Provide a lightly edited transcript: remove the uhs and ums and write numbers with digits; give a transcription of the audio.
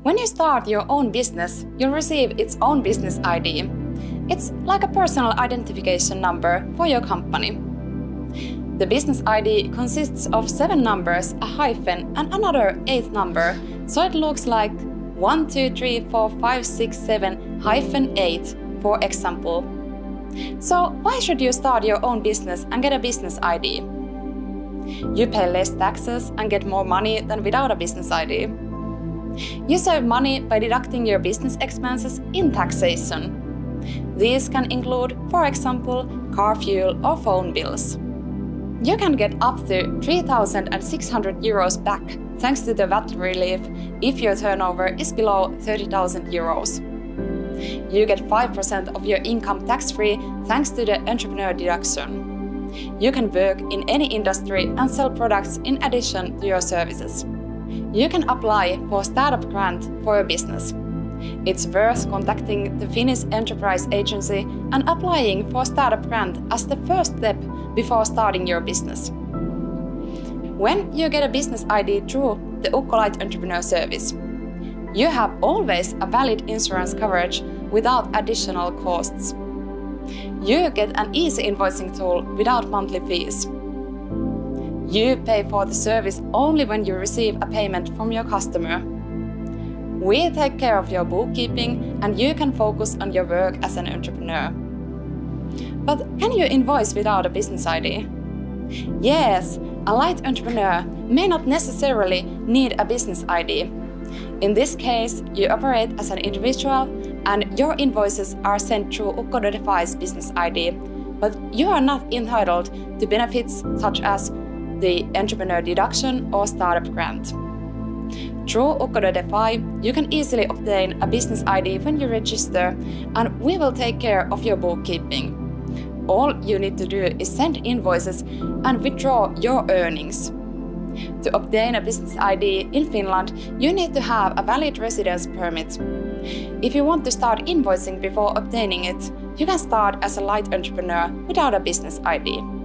When you start your own business, you'll receive its own business ID. It's like a personal identification number for your company. The business ID consists of 7 numbers, a hyphen, and another 8th number, so it looks like 1, 2, 3, 4, 5, 6, 7, hyphen 8, for example. So why should you start your own business and get a business ID? You pay less taxes and get more money than without a business ID. You save money by deducting your business expenses in taxation. These can include, for example, car fuel or phone bills. You can get up to 3,600 euros back thanks to the VAT relief if your turnover is below 30,000 euros. You get 5% of your income tax-free thanks to the entrepreneur deduction. You can work in any industry and sell products in addition to your services. You can apply for a startup grant for your business. It's worth contacting the Finnish Enterprise Agency and applying for a startup grant as the first step before starting your business. When you get a business ID through the UKKO Light Entrepreneur Service, you have always a valid insurance coverage without additional costs. You get an easy invoicing tool without monthly fees. You pay for the service only when you receive a payment from your customer. We take care of your bookkeeping and you can focus on your work as an entrepreneur. But can you invoice without a business ID? Yes, a light entrepreneur may not necessarily need a business ID. In this case, you operate as an individual and your invoices are sent through UKKO.fi's business ID, but you are not entitled to benefits such as the entrepreneur deduction or startup grant. Through UKKO.fi, you can easily obtain a business ID when you register, and we will take care of your bookkeeping. All you need to do is send invoices and withdraw your earnings. To obtain a business ID in Finland, you need to have a valid residence permit. If you want to start invoicing before obtaining it, you can start as a light entrepreneur without a business ID.